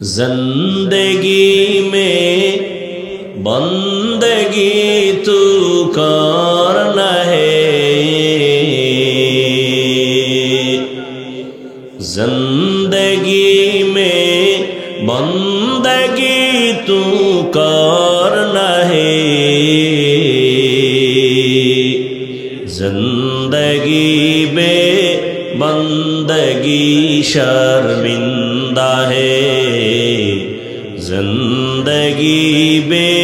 जिंदगी में बंदगी तू करना है, जिंदगी में बंदगी तू करना है, जिंदगी में बंदगी शर्मिंदा है, जिंदगी में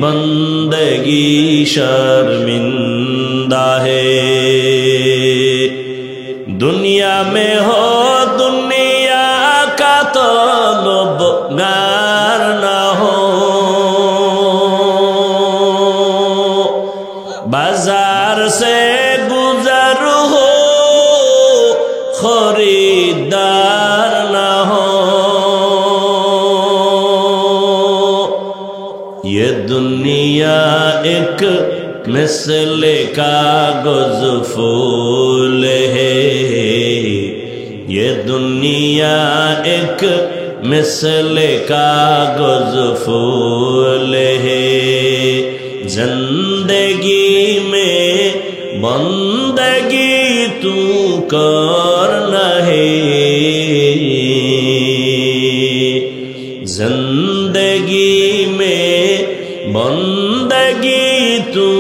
बंदगी शर्मिंदा है। दुनिया में हो दुनिया का तलबगार ना हो, बाजार से गुजर हो खरीदार ना हो। ये दुनिया एक मिसले कागज फूल है, ये दुनिया एक मिसले कागज फूल है, जिंदगी में बंदगी तू करना है, जिंदगी में बंदगी तू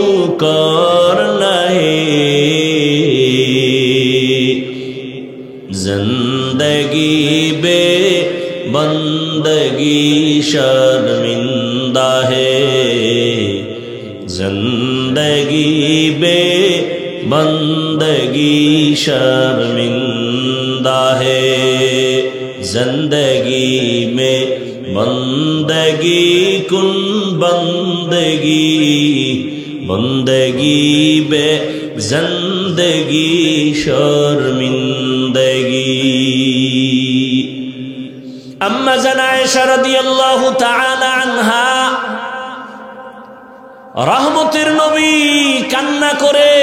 करना है, जिंदगी बे बंदगी शर्मिंदा है, जिंदगी बे बंदगी शर्मिंदा है, जिंदगी में बंदगी कुन बंदगी, बंदगी बे जिंदगी शर्मिंदगी। अम्मा जान आयशा रादियाल्लाहु ताआला अन्हा रहमतेर नबी कान्ना करे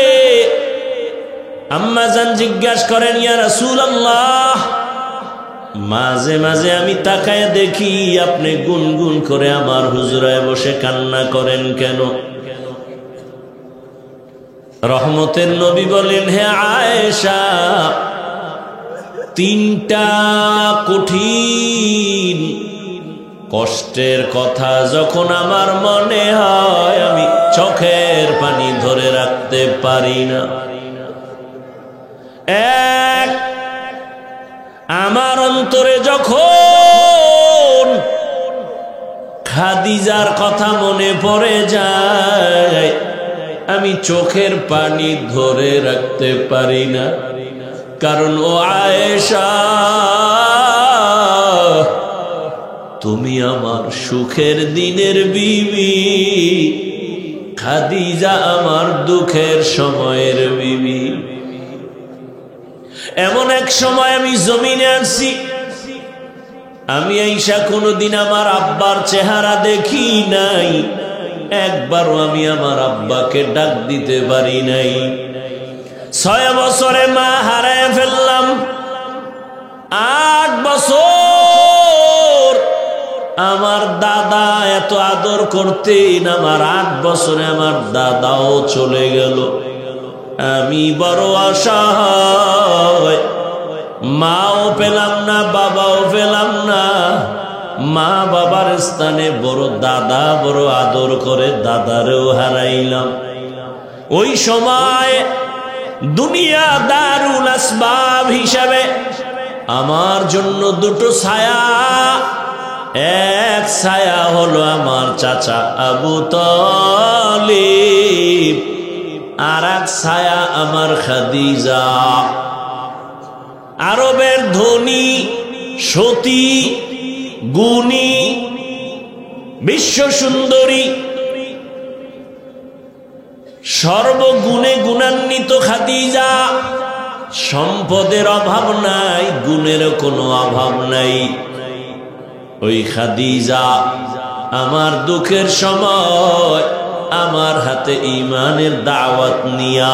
আম্মা জান জিজ্ঞাসা করেন, ইয়া রাসূলুল্লাহ, মাঝে মাঝে আমি তাকায় দেখি আপনি গুনগুন করে আমার হুজরায় বসে কান্না করেন কেন? রহমতের নবী বলেন, হে আয়েশা, তিনটা কঠিন কষ্টের কথা যখন আমার মনে হয় আমি চোখের পানি ধরে রাখতে পারি না। এক, আমার অন্তরে যখন খাদিজার কথা মনে পড়ে যায় আমি চোখের পানি ধরে রাখতে পারি না, কারণ ও আয়েশা, তুমি আমার সুখের দিনের বিবি, খাদিজা আমার দুঃখের সময়ের বিবি। এমন এক সময় আমি জমিনে আসছি, আমি আয়েশা কোনোদিন আমার আব্বার চেহারা দেখি নাই, একবারও আমি আমার আব্বাকে ডাক দিতে পারি নাই। 6 বছরে মা হারায় ফেললাম, 8 বছর আমার দাদা এত আদর করতেন, আমার 8 বছরে আমার দাদাও চলে গেল। আমি বড় অসহায়, মাও পেলাম না, বাবাও পেলাম না। মা বাবার স্থানে বড় দাদা বড় আদর করে, দাদারেও হারাইলাম। ওই সময় দুনিয়া দারুল আসবাব হিসাবে আমার জন্য দুটো ছায়া, এক ছায়া হলো আমার চাচা আবু তালিব, আর এক ছায়া আমার খাদিজা। আরবের ধনী, সতী, গুণী, বিশ্ব সুন্দরী, সর্বগুণে গুণান্বিত খাদিজা, সম্পদের অভাব নাই, গুণের কোনো অভাব নাই। ওই খাদিজা আমার দুঃখের সময় আমার হাতে ঈমানের দাওয়াত নিয়া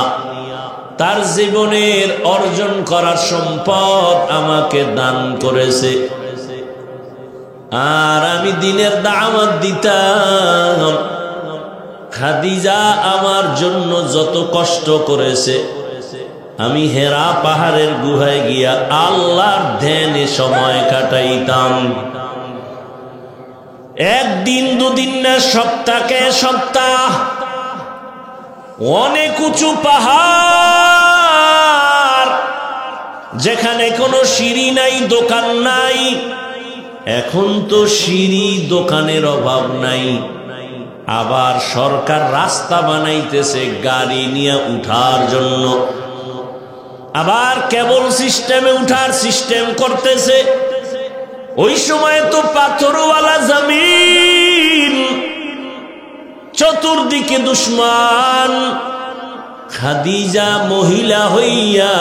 তার জীবনের অর্জন করার সম্পদ আমাকে দান করেছে। আর আমি দিনের দাওয়াত দিতাম। খাদিজা আমার জন্য যত কষ্ট করেছে, আমি হেরা পাহাড়ের গুহায় গিয়া আল্লাহর ধ্যানে সময় কাটাইতাম। একদিন দুদিন না, সপ্তাহে সপ্তাহ। অনেক উঁচু পাহাড়, যেখানে কোনো সিঁড়ি নাই, দোকান নাই। এখন তো সিঁড়ি দোকানের অভাব নাই, আবার সরকার রাস্তা বানাইতেছে গাড়ি নিয়ে উঠার জন্য, আবার কেবল সিস্টেমে উঠার সিস্টেম করতেছে। ওই সময় তো পাথরওয়ালা জমিন, চতুর্দিকে দুশ্মন। খাদিজা মহিলা হইয়া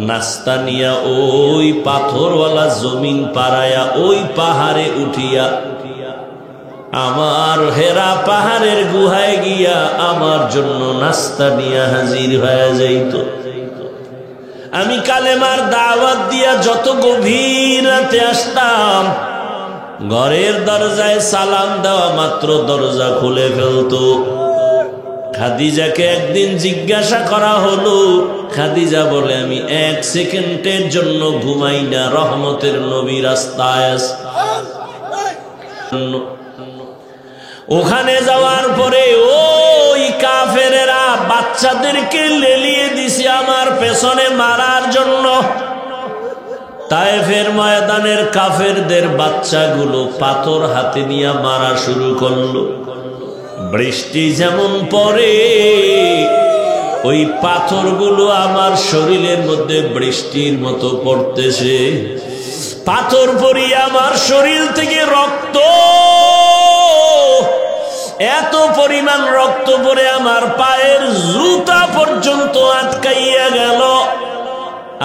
নাস্তা নিয়া ওই পাথরওয়ালা জমিন পাড়ায়া ওই পাহাড়ে উঠিয়া আমার হেরা পাহাড়ের গুহায় গিয়া আমার জন্য নাস্তা নিয়া হাজির হয়ে যাইত। আমি কালেমার দাওয়াত দিয়া যত গভীর রাতে আসতাম, ঘরের দরজায় সালাম দেওয়া মাত্র দরজা খুলে ফেলতো। খাদিজাকে একদিন জিজ্ঞাসা করা হলো, খাদিজা বলে, আমি 1 সেকেন্ডের জন্য ঘুমাই না, রহমতের নবী রাস্তায় আছে। ওখানে যাওয়ার পরে ওই কাফেরেরা বাচ্চাদেরকে লেলিয়ে দিছে আমার পেছনে মারার জন্য। তায়েফের ময়দানের কাফেরদের বাচ্চাগুলো পাথর হাতে নিয়ে মারা শুরু করলো। বৃষ্টি যেমন পড়ে, ওই পাথরগুলো আমার শরীরের মধ্যে বৃষ্টির মতো পড়তেছে। পাথর পড়িয়ে আমার শরীর থেকে রক্ত, এত পরিমাণ রক্ত পড়ে আমার পায়ের জুতা পর্যন্ত আটকাইয়া গেল।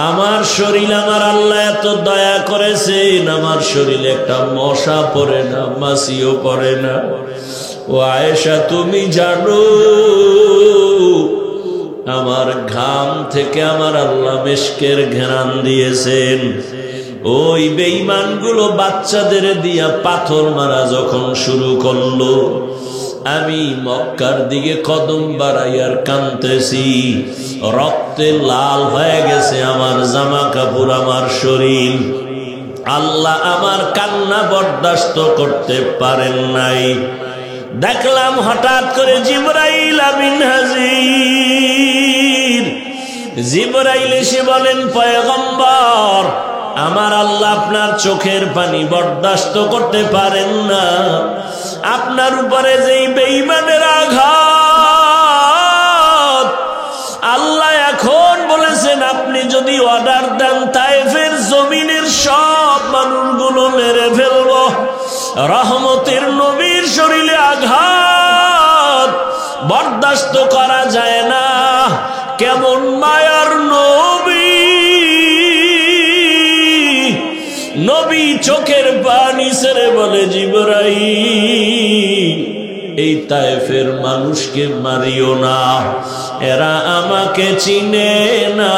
আমার শরীর, আমার আল্লাহ এত দয়া করেছেন, আমার শরীরে একটা মশা পড়ে না, মাছিও পড়ে না। ও আয়েশা, তুমি জানো আমার ঘাম থেকে আমার আল্লাহ মিশকের ঘ্রাণ দিয়েছেন। ওই বেঈমানগুলো বাচ্চাদের দিয়া পাথর মারা যখন শুরু করলো, আমি মক্কার দিকে কদম বাড়াইয়ার কাঁদতেছি। রক্তে লাল হয়ে গেছে আমার জামা কাপড়, আমার শরীর। আল্লাহ আমার কান্না বরদাস্ত করতে পারেন নাই। দেখলাম হঠাৎ করে জিবরাইল আমিন হাজির। জিবরাইল এসে বলেন, পয়গম্বর, আমার আল্লাহ আপনার চোখের পানি বরদাস্ত করতে পারেন না। আপনার উপরে যেই বেঈমানের আঘাত, আল্লাহ এখন বলেছেন আপনি যদি অর্ডার দেন তায়েফের জমিনের সব মানুষগুলো মেরে ফেলব। রহমতের নবীর শরীরে আঘাত বরদাস্ত করা যায় না। কেমন মায়ার নবী, নবী চোখের পানি ছেড়ে বলে, জিবরাইল, এই তায়েফের মানুষকে মারিও না, এরা আমাকে চিনে না,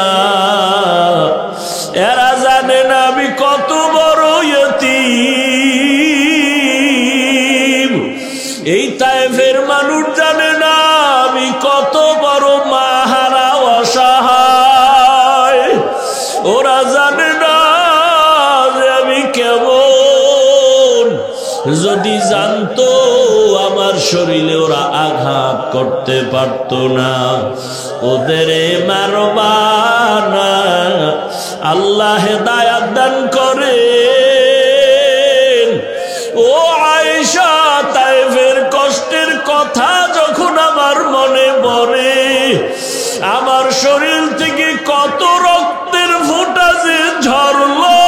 এরা জানে না আমি কত বড় ইয়তীম। এই তায়েফের মানুষ জানে না আমি কত বড় মাহারা অসহায়। ওরা জানে না যে আমি কেমন। যদি জানতো আমার শরীরে ওরা আঘাত করতে পারতো না। ওদের মারবা না, আল্লাহ হেদায়াত দান করে। ও আয়েশা, তায়েফের কষ্টের কথা যখন আমার মনে পড়ে, আমার শরীর থেকে কত রক্তের ফোঁটা যে ঝরলো,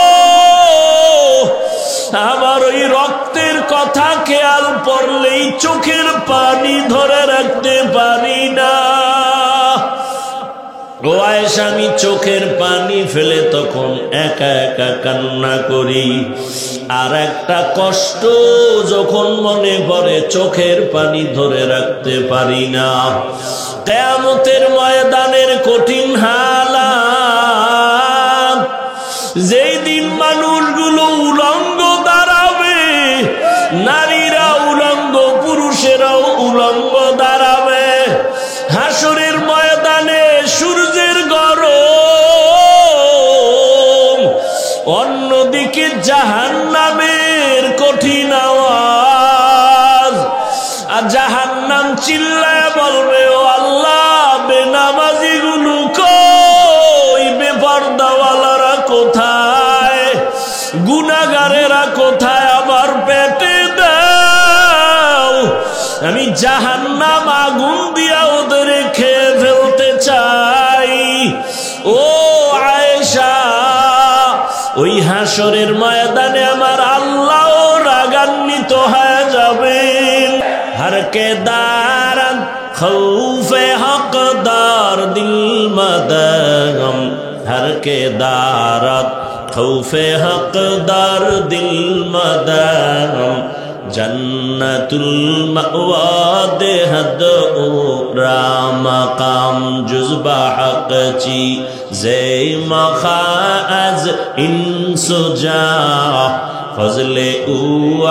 আমার ওই রক্তের কথা খেয়াল পড়লেই চোখের পানি ধরে রাখতে পারি না। ও আয়েশা, আমি চোখের পানি ফেলে তখন একা একা কান্না করি। আর একটা কষ্ট যখন মনে পড়ে, চোখের পানি ধরে রাখতে পারি না। কিয়ামতের ময়দানের কঠিন হালাত, যেই দিন মানুষগুলো উলঙ্গ দ্বারা জাহান্নামের কঠিন আওয়াজ। আর জাহান্নাম চিল্লায় বলবে, ও আল্লাহ, বেনামাজি গুলো কই, বেপরদাওয়ালারা কোথায়, গুনাহগারেরা কোথায়, আমার পেটে দাও, আমি জাহান্নাম আগুন দিয়া ওদের খেয়ে ফেলতে চাই। ও আয়েশা, ওই হাসরের ময়দানে আমার আল্লাহ রাগান্বিত হয়ে যাবেন। हर के दारन खौफे हकदार दिल मदगम, हर के दारत खौफे हकदार दिल मदगम, जन्नतुल मअवा देहद उरा मकाम जुज़बा हक ची ज़े मखाज़ इंसुजा फजले उ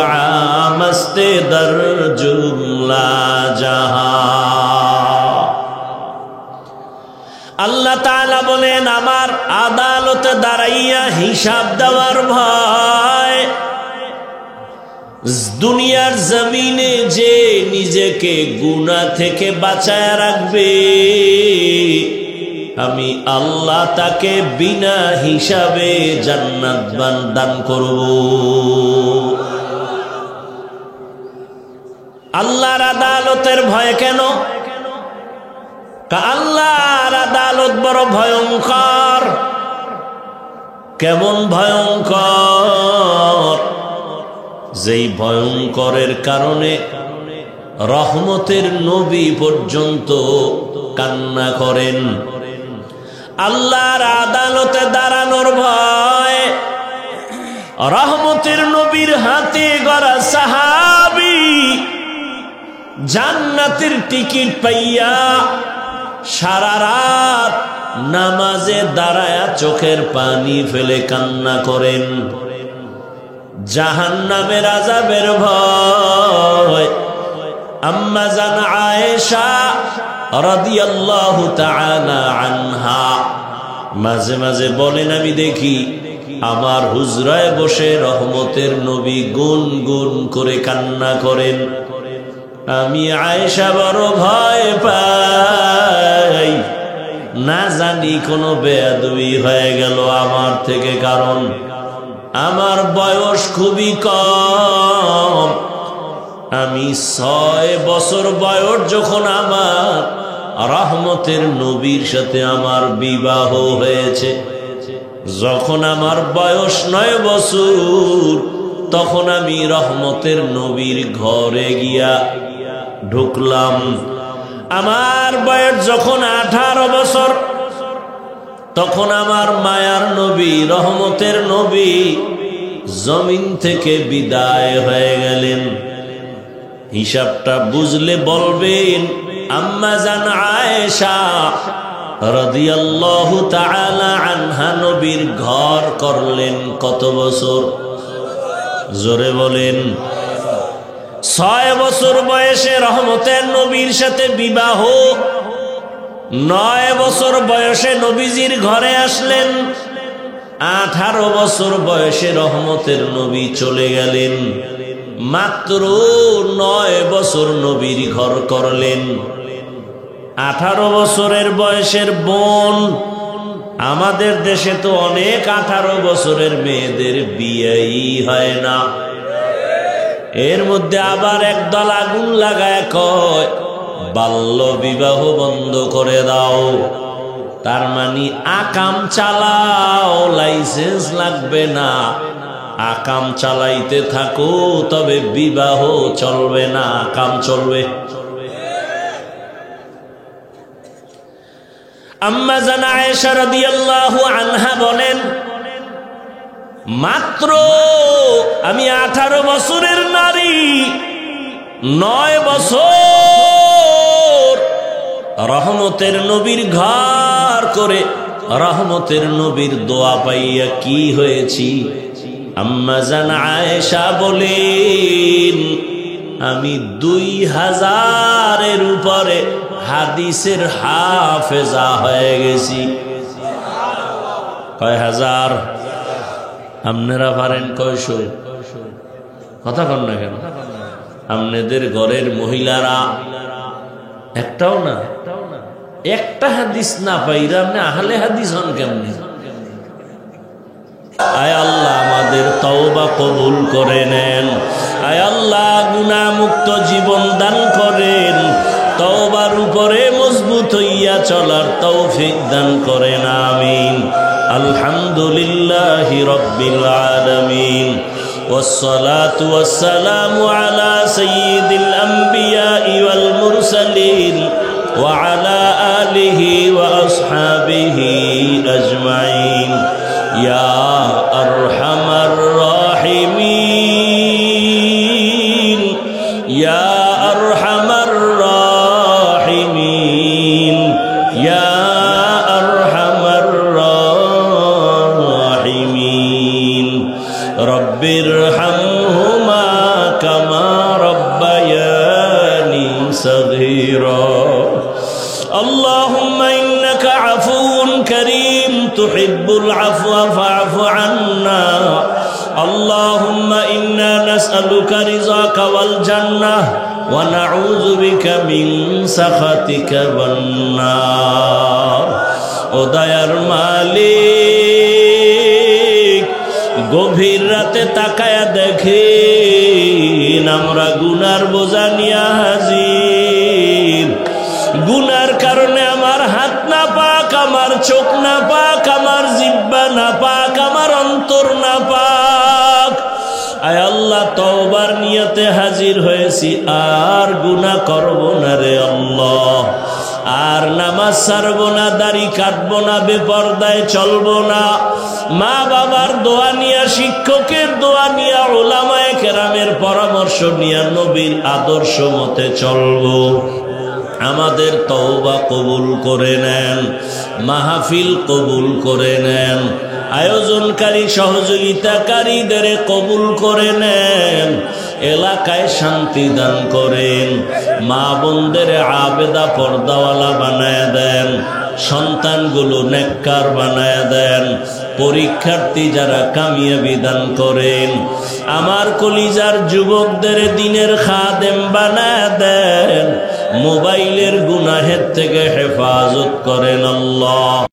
आमस्ते दर जुमला जहां। আল্লাহ তাআলা বলেন, আমার আদালতে দাঁড়াইয়া হিসাব দেওয়ার ভয়। দুনিয়ার জমিনে যে নিজেকে গুনাহ থেকে বাঁচায় রাখবে, আমি আল্লাহ তাকে বিনা হিসাবে জান্নাত দান করব। আল্লাহর আদালতের ভয় কেন? আল্লাহর আদালত বড় ভয়ঙ্কর। কেমন ভয়ঙ্কর? যেই ভয়ঙ্করের কারণে রহমতের নবী পর্যন্ত কান্না করেন। আল্লাহর আদালতে দাঁড়ানোর ভয়। রহমতের নবীর হাতে গড়া সাহাবী জান্নাতের টিকিট পাইয়া সারা রাত নামাজে দাঁড়ায়া চোখের পানি ফেলে কান্না করেন। জাহান্নামের আযাবের ভয়। আম্মা জান আয়েশা রাদিয়াল্লাহু তাআলা আনহা মাঝে মাঝে বলেন, আমি দেখি আমার হুজরায় বসে রহমতের নবী গুনগুন করে কান্না করেন। আমি আয়েশা বড় ভয় পাই, না জানি কোনো বেয়াদবি হয়ে গেল আমার থেকে, কারণ আমার বয়স খুবই কম। আমি 6 বছর বয়স যখন আমার রহমতের নবীর সাথে আমার বিবাহ হয়েছে, যখন আমার বয়স 9 বছর, তখন আমি রহমতের নবীর ঘরে গিয়া ঢুকলাম। আমার বয়স যখন 18 বছর, তখন আমার মায়ার নবী রহমতের নবী জমিন থেকে বিদায় হয়ে গেলেন। হিসাবটা বুঝলে বলবেন, আম্মা জান আয়েশা রাদিয়াল্লাহু তাআলা আনহা নবীর ঘর করলেন কত বছর? জোরে বলেন। 6 বছর বয়সে রহমতের নবীর সাথে বিবাহ, 9 বছর বয়সে নবীজির ঘরে আসলেন, 18 বছর বয়সে রহমতের নবী চলে গেলেন। মাত্র 9 বছর নবীর ঘর করলেন। 18 বছরের বয়সের বোন, আমাদের দেশে তো অনেক 18 বছরের মেয়েদের বিয়েই হয় না। এর মধ্যে আবার একদল আগুন লাগায় কয় বাল্য বিবাহ বন্ধ করে দাও। তার মানে আকাম চালাও, লাইসেন্স লাগবে না, আকাম চালাইতে থাকো, তবে বিবাহ চলবে না, আকাম চলবে। আম্মা জান আয়েশা রাদিয়াল্লাহু আনহা বলেন, মাত্র আমি 18 বছরের নারী, 9 বছর রহমতের নবীর ঘর করে রহমতের নবীর দোয়া পাইয়া কি হয়েছি। আম্মা জান আয়েশা বলেন, আমি 2000-এর উপরে হাদিসের হাফেজা হয়ে গেছি। কয় হাজার? আপনারা পারেন কয়শো? কথা কন না কেন? আপনাদের ঘরের মহিলারা একটাও না, একটা হাদিস না পাইরা আপনি আহলে হাদিস হন কেমনে? আয় আল্লাহ আমাদের তওবা কবুল করে নেন। আয় আল্লাহ গুনাহ মুক্ত জীবন দান করেন। তওবার উপরে মজবুত হইয়া চলার তৌফিক দান করেন, আমিন। আলহামদুলিল্লাহি রাব্বিল আলামিন। والصلاة والسلام على سيد الأنبياء والمرسلين وعلى آله وأصحابه أجمعين يا أرحم الراحمين يا أرحم الراحمين يا أرحم الراحمين رب ارحمهما كما ربياني صغيرا اللهم إنك عفو كريم تحب العفو فاعف عنا اللهم إنا نسألك رضاك والجنة ونعوذ بك من سخطك والنار ও দয়ার মালিক গভীর রাতে তাকায়া দেখেন আমরা গুনার বোঝা নিয়া হাজির। গুনার কারণে আমার হাত না পাক, আমার চোখ না পাক, আমার জিহ্বা না পাক, আমার অন্তর না পাক। আয় আল্লাহ তওবার নিয়তে হাজির হয়েছি, আর গুনাহ করব না রে আল্লাহ। আর নামাজ ছাড়ব না, দাড়ি কাটব না, বেপরদায় চলব না। মা বাবার দোয়া নিয়া, শিক্ষকের দোয়া নিয়া, উলামায়ে কেরামের পরামর্শ নিয়া নবীর আদর্শ মতে চলব। আমাদের তওবা কবুল করে নেন, মাহফিল কবুল করে নেন, আয়োজনকারী সহযোগিতাকারীদের কবুল করে নেন, এলাকায় শান্তি দান করেন, মা বোনদের আবেদা পর্দাওয়ালা বানায় দেন, সন্তানগুলো নেককার বানায় দেন, পরীক্ষার্থী যারা কামিয়াবি দান করেন, আমার কলিজার যুবকদের দিনের খাদেম বানায় দেন, মোবাইলের গুনাহের থেকে হেফাজত করেন আল্লাহ।